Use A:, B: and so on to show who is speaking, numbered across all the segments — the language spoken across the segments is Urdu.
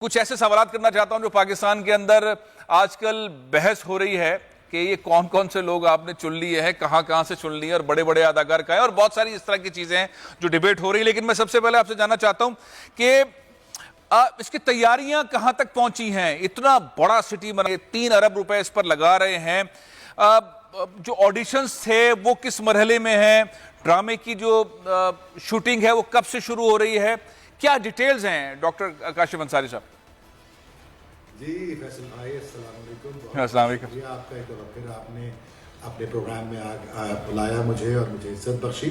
A: کچھ ایسے سوالات کرنا چاہتا ہوں جو پاکستان کے اندر آج کل بحث ہو رہی ہے کہ یہ کون کون سے لوگ آپ نے چن لیے ہیں, کہاں کہاں سے چن لیے, اور بڑے بڑے اداکار کا ہے, اور بہت ساری اس طرح کی چیزیں ہیں جو ڈیبیٹ ہو رہی ہے. لیکن میں سب سے پہلے آپ سے جاننا چاہتا ہوں کہ اس کی تیاریاں کہاں تک پہنچی ہیں. اتنا بڑا سٹی بنا, 3 ارب روپے اس پر لگا رہے ہیں. جو آڈیشنز تھے وہ کس مرحلے میں ہیں, ڈرامے کی جو شوٹنگ ہے وہ کب سے شروع ہو رہی ہے, کیا ڈیٹیلز ہیں ڈاکٹر کاشف انصاری صاحب؟
B: جی فیصل بھائی السلام علیکم.
A: السلام علیکم.
B: شکریہ آپ کا, ایک بار پھر آپ نے اپنے پروگرام میں بلایا مجھے اور مجھے عزت بخشی.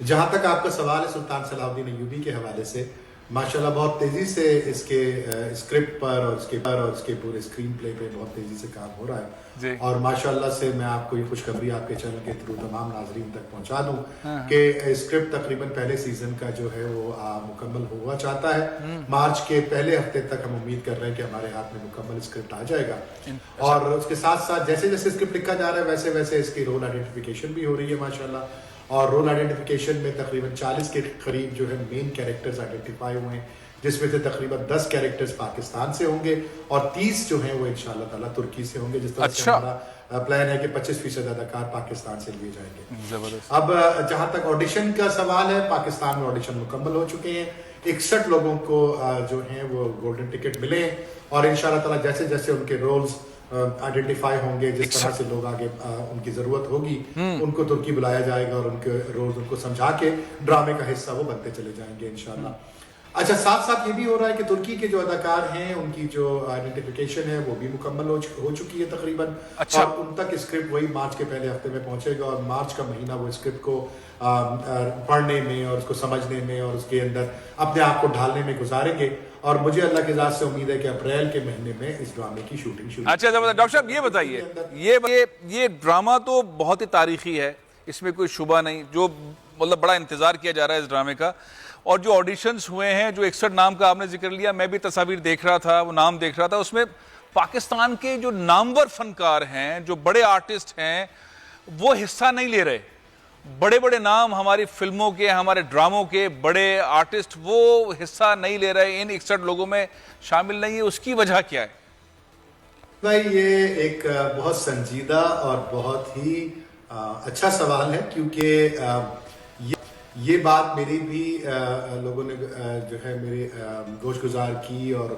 B: جہاں تک آپ کا سوال ہے سلطان صلاح الدین ایوبی کے حوالے سے, ماشاءاللہ بہت تیزی سے اس کے اسکرپٹ پر اور اس کے پورے اسکرین پلے پہ بہت تیزی سے کام ہو رہا ہے
A: جی. اور
B: ماشاءاللہ سے میں آپ کو یہ خوشخبری آپ کے چینل کے تھرو تمام ناظرین تک پہنچا دوں کہ اسکرپٹ تقریباً پہلے سیزن کا جو ہے وہ مکمل ہوا چاہتا ہے. مارچ کے پہلے ہفتے تک ہم امید کر رہے ہیں کہ ہمارے ہاتھ میں مکمل اسکرپٹ آ جائے گا, اور اس کے ساتھ ساتھ جیسے جیسے اسکرپٹ لکھا جا رہا ہے ویسے ویسے اس کی رول آئیڈینٹیفیکیشن بھی ہو رہی ہے ماشاءاللہ. اور رول آئیڈینٹیفیکیشن میں تقریباً 40 کے قریب جو ہے مین کیریکٹرز آئیڈینٹیفائی ہوئے ہیں, جس میں سے تقریباً 10 کیریکٹرز پاکستان سے ہوں گے اور 30 جو ہیں وہ انشاءاللہ تعالیٰ ترکی سے ہوں گے. جس طرح سے ہمارا پلان ہے کہ 25% اداکار پاکستان سے لیے جائیں گے. اب جہاں تک آڈیشن کا سوال ہے, پاکستان میں آڈیشن مکمل ہو چکے ہیں. 61 لوگوں کو جو ہیں وہ گولڈن ٹکٹ ملے ہیں, اور انشاءاللہ تعالیٰ جیسے جیسے ان کے رولز آئیڈینٹیفائی ہوں گے, جس طرح سے لوگ آگے ان کی ضرورت ہوگی ان کو ترکی بلایا جائے گا, اور ان کے رولز ان کو سمجھا کے ڈرامے کا حصہ وہ بنتے چلے جائیں گے انشاءاللہ. اچھا, ساتھ ساتھ یہ بھی ہو رہا ہے کہ ترکی کے جو اداکار ہیں ان کی جو آئیڈینٹیفیکیشن ہے وہ بھی مکمل ہو چکی ہے تقریباً, اور ان تک اسکرپٹ وہی مارچ کے پہلے ہفتے میں پہنچے گا, اور مارچ کا مہینہ وہ اسکرپٹ کو پڑھنے میں اور اس کو سمجھنے میں اور اس کے اندر اپنے آپ کو ڈھالنے میں گزاریں گے. اور مجھے اللہ کی ذات سے امید ہے کہ اپریل کے مہینے میں اس ڈرامے کی شوٹنگ شروع.
A: اچھا ڈاکٹر صاحب یہ بتائیے, یہ ڈرامہ تو بہت ہی تاریخی ہے, اس میں کوئی شبہ نہیں, جو مطلب بڑا انتظار کیا جا رہا ہے اس ڈرامے کا, اور جو آڈیشنز ہوئے ہیں, جو 61 نام کا آپ نے ذکر لیا, میں بھی تصاویر دیکھ رہا تھا, وہ نام دیکھ رہا تھا, اس میں پاکستان کے جو نامور فنکار ہیں, جو بڑے آرٹسٹ ہیں, وہ حصہ نہیں لے رہے. بڑے بڑے نام ہماری فلموں کے, ہمارے ڈراموں کے بڑے آرٹسٹ وہ حصہ نہیں لے رہے, ان 61 لوگوں میں شامل نہیں ہے. اس کی وجہ کیا ہے
B: بھائی؟ یہ ایک بہت سنجیدہ اور بہت ہی اچھا سوال ہے, کیونکہ یہ بات میری بھی لوگوں نے جو ہے میری گوش گزار کی, اور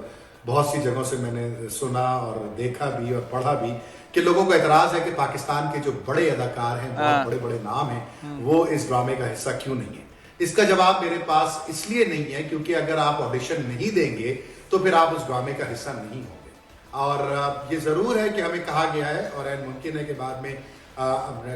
B: بہت سی جگہوں سے میں نے سنا اور دیکھا بھی اور پڑھا بھی کہ لوگوں کو اعتراض ہے کہ پاکستان کے جو بڑے اداکار ہیں, بہت بڑے بڑے نام ہیں, وہ اس ڈرامے کا حصہ کیوں نہیں ہے. اس کا جواب میرے پاس اس لیے نہیں ہے کیونکہ اگر آپ آڈیشن نہیں دیں گے تو پھر آپ اس ڈرامے کا حصہ نہیں ہوں گے. اور یہ ضرور ہے کہ ہمیں کہا گیا ہے, اور ممکن ہے کہ بعد میں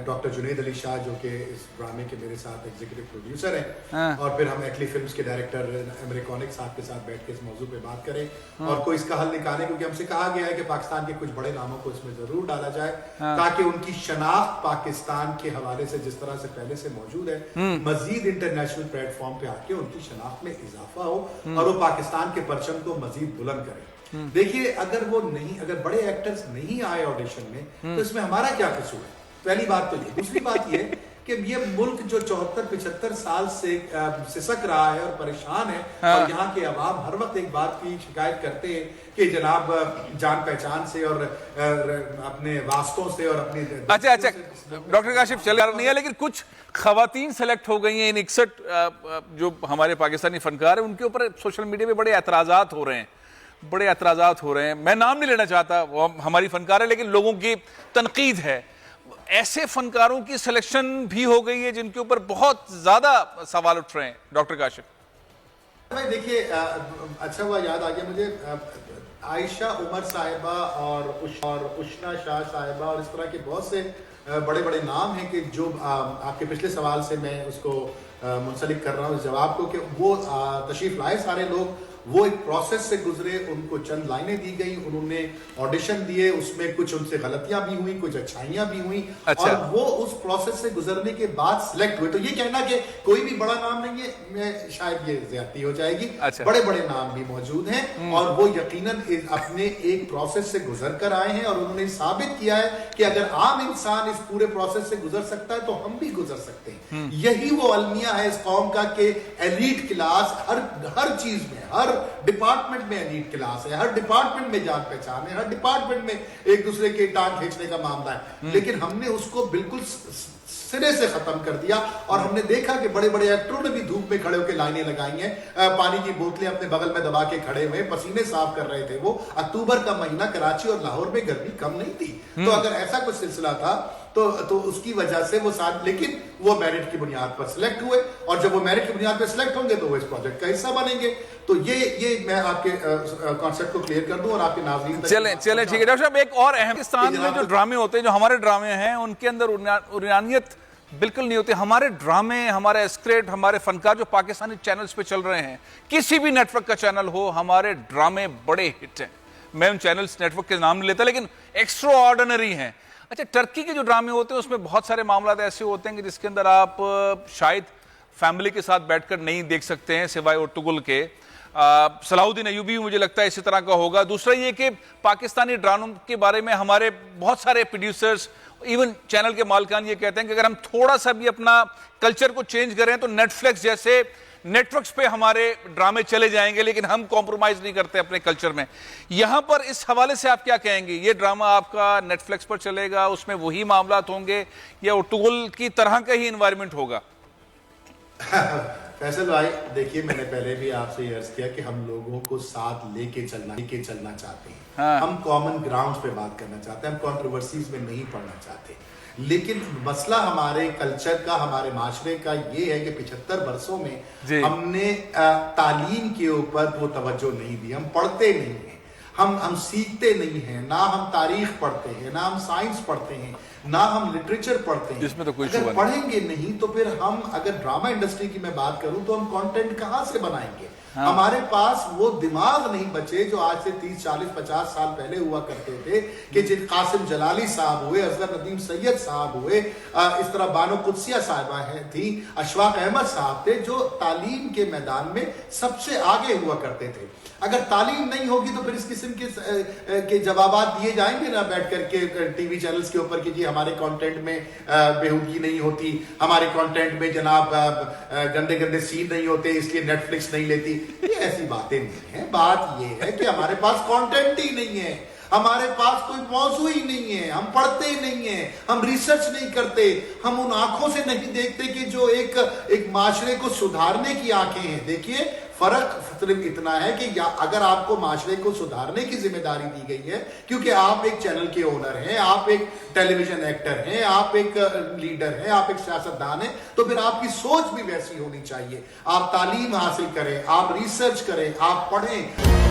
B: ڈاکٹر جنید علی شاہ جو کہ اس ڈرامے کے میرے ساتھ ایگزیکٹو پروڈیوسر ہیں, اور پھر ہم ایکلی فلمز کے ڈائریکٹر امریکونک صاحب کے ساتھ بیٹھ کے اس موضوع پہ بات کریں اور کوئی اس کا حل نکالیں, کیونکہ ہم سے کہا گیا ہے کہ پاکستان کے کچھ بڑے ناموں کو اس میں ضرور ڈالا جائے تاکہ ان کی شناخت پاکستان کے حوالے سے جس طرح سے پہلے سے موجود ہے, مزید انٹرنیشنل پلیٹ فارم پہ آ کے ان کی شناخت میں اضافہ ہو اور وہ پاکستان کے پرچم کو مزید بلند کرے. دیکھیے, اگر بڑے ایکٹرز نہیں آئے آڈیشن میں تو اس میں ہمارا کیا قصور ہے؟ پہلی بات تو یہ. دوسری بات یہ کہ یہ ملک جو 74-75 سال سے سسک رہا ہے اور پریشان ہے, اور یہاں کے عوام ہر وقت ایک بات کی شکایت کرتے ہیں کہ جناب جان پہچان سے اور اپنے واسطوں سے اور اپنے
A: اچھا ڈاکٹر کاشف چل رہا نہیں ہے, لیکن کچھ خواتین سلیکٹ ہو گئی ہیں ان 61 جو ہمارے پاکستانی فنکار ہیں, ان کے اوپر سوشل میڈیا پہ بڑے اعتراضات ہو رہے ہیں. میں نام نہیں لینا چاہتا, وہ ہماری فنکار ہے, لیکن لوگوں کی تنقید ہے. ایسے فنکاروں کی سلیکشن بھی ہو گئی ہے جن کے اوپر بہت زیادہ سوال اٹھ رہے ہیں ڈاکٹر کاشف.
B: بھائی دیکھیے, اچھا ہوا یاد آ گیا مجھے, عائشہ عمر صاحبہ اور اشنا شاہ صاحبہ اور اس طرح کے بہت سے بڑے بڑے نام ہیں کہ جو آپ کے پچھلے سوال سے میں اس کو منسلک کر رہا ہوں اس جواب کو, کہ وہ تشریف لائے سارے لوگ, وہ ایک پروسیس سے گزرے, ان کو چند لائنیں دی گئی, انہوں نے آڈیشن دیے, اس میں کچھ ان سے غلطیاں بھی ہوئیں, کچھ اچھائیاں بھی ہوئیں, اور وہ اس پروسیس سے گزرنے کے بعد سلیکٹ ہوئے. تو یہ کہنا کہ کوئی بھی بڑا نام نہیں ہے, میں شاید یہ زیادتی ہو جائے گی. بڑے بڑے نام بھی موجود ہیں, اور وہ یقیناً اپنے ایک پروسیس سے گزر کر آئے ہیں, اور انہوں نے ثابت کیا ہے کہ اگر عام انسان اس پورے پروسیس سے گزر سکتا ہے تو ہم بھی گزر سکتے ہیں. یہی وہ المیہ ہے اس قوم کا کہ ایلیٹ کلاس ہر چیز میں, ہر ہر ڈپارٹمنٹ میں ایلیٹ کلاس ہے, ہر ڈپارٹمنٹ میں جان پہچان ہے, ہر ڈپارٹمنٹ میں ایک دوسرے کے ٹانگ کھینچنے کا معاملہ ہے, لیکن ہم نے اس کو بالکل سرے سے ختم کر دیا. اور ہم نے دیکھا کہ بڑے بڑے ایکٹروں نے بھی دھوپ میں کھڑے ہو کے لائنیں لگائی ہیں, پانی کی بوتلیں اپنے بغل میں دبا کے کھڑے ہوئے, پسینے صاف کر رہے تھے. وہ اکتوبر کا مہینہ کراچی اور لاہور میں گرمی کم نہیں تھی. تو اگر ایسا کچھ سلسلہ تھا تو اس کی وجہ سے وہ ساتھ, لیکن وہ میرٹ کی بنیاد پر سلیکٹ ہوئے, اور جب وہ میرٹ کی بنیاد پر سلیکٹ ہوں گے تو وہ اس پروجیکٹ کا حصہ بنیں گے. تو یہ میں آپ کے کانسیپٹ کو کلیئر کر دوں اور آپ کے ناظرین تک.
A: چلیں ٹھیک ہے ڈاکٹر صاحب, ایک اور اہم, پاکستان میں جو ڈرامے ہوتے ہیں, جو ہمارے ڈرامے ہیں, ان کے اندر عریانیت بالکل نہیں ہوتی. ہمارے ڈرامے, ہمارے اسکرپٹ, ہمارے فنکار جو پاکستانی چینلز پہ چل رہے ہیں, کسی بھی نیٹ ورک کا چینل ہو, ہمارے ڈرامے بڑے ہٹ ہیں. میں ان چینلز نیٹ ورک کے نام نہیں لیتا, لیکن ایکسٹرا آرڈنری ہیں. اچھا, ٹرکی کے جو ڈرامے ہوتے ہیں اس میں بہت سارے معاملات ایسے ہوتے ہیں کہ جس کے اندر آپ شاید فیملی کے ساتھ بیٹھ کر نہیں دیکھ سکتے ہیں سوائے ارطغرل کے. صلاح الدین ایوبی مجھے لگتا ہے اسی طرح کا ہوگا. دوسرا یہ کہ پاکستانی ڈراموں کے بارے میں ہمارے بہت سارے پروڈیوسرز, ایون چینل کے مالکان یہ کہتے ہیں کہ اگر ہم تھوڑا سا بھی اپنا کلچر کو چینج کریں تو نیٹ فلکس جیسے نیٹ ورکس پہ ہمارے ڈرامے چلے جائیں گے, لیکن ہم کمپرومائز نہیں کرتے اپنے کلچر میں. یہاں پر اس حوالے سے آپ کیا کہیں گے؟ یہ ڈرامہ آپ کا نیٹ فلکس پر چلے گا, اس میں وہی معاملات ہوں گے, یا ارطغرل کی طرح کا ہی انوائرمنٹ ہوگا؟
B: فیصل بھائی دیکھیے, میں نے پہلے بھی آپ سے یہ عرض کیا کہ ہم لوگوں کو ساتھ لے کے چلنا چاہتے ہیں. ہم کامن گراؤنڈ پہ بات کرنا چاہتے ہیں, ہم کنٹروورسیز میں نہیں پڑنا چاہتے. لیکن مسئلہ ہمارے کلچر کا, ہمارے معاشرے کا یہ ہے کہ 75 برسوں میں ہم نے تعلیم کے اوپر وہ توجہ نہیں دی. ہم پڑھتے نہیں ہیں, ہم سیکھتے نہیں ہیں, نہ ہم تاریخ پڑھتے ہیں, نہ ہم سائنس پڑھتے ہیں, نہ ہم لٹریچر پڑھتے ہیں.
A: جس میں تو کوئی
B: اگر پڑھیں گے نہیں تو پھر ہم, اگر ڈرامہ انڈسٹری کی میں بات کروں تو ہم کانٹینٹ کہاں سے بنائیں گے؟ ہمارے پاس وہ دماغ نہیں بچے جو آج سے 30 40 50 سال پہلے ہوا کرتے تھے, کہ جن قاسم جلالی صاحب ہوئے, اصغر ندیم سید صاحب ہوئے, اس طرح بانو قدسیہ صاحبہ تھی, اشفاق احمد صاحب تھے, جو تعلیم کے میدان میں سب سے آگے ہوا کرتے تھے. اگر تعلیم نہیں ہوگی تو پھر اس قسم کے جوابات دیے جائیں گے نا بیٹھ کر کے ٹی وی چینلز کے اوپر کہ جی ہمارے کانٹینٹ میں بےہودگی نہیں ہوتی, ہمارے کانٹینٹ میں جناب گندے گندے سین نہیں ہوتے, اس لیے نیٹ فلکس نہیں لیتی. یہ ایسی باتیں نہیں ہیں. بات یہ ہے کہ ہمارے پاس کانٹینٹ ہی نہیں ہے, ہمارے پاس کوئی موضوع ہی نہیں ہے, ہم پڑھتے نہیں ہیں, ہم ریسرچ نہیں کرتے, ہم ان آنکھوں سے نہیں دیکھتے کہ جو ایک معاشرے کو سدھارنے کی آنکھیں ہیں. دیکھیے فرق صرف اتنا ہے کہ اگر آپ کو معاشرے کو سدھارنے کی ذمہ داری دی گئی ہے, کیونکہ آپ ایک چینل کے اونر ہیں, آپ ایک ٹیلی ویژن ایکٹر ہیں, آپ ایک لیڈر ہیں, آپ ایک سیاستدان ہیں, تو پھر آپ کی سوچ بھی ویسی ہونی چاہیے. آپ تعلیم حاصل کریں, آپ ریسرچ کریں, آپ پڑھیں.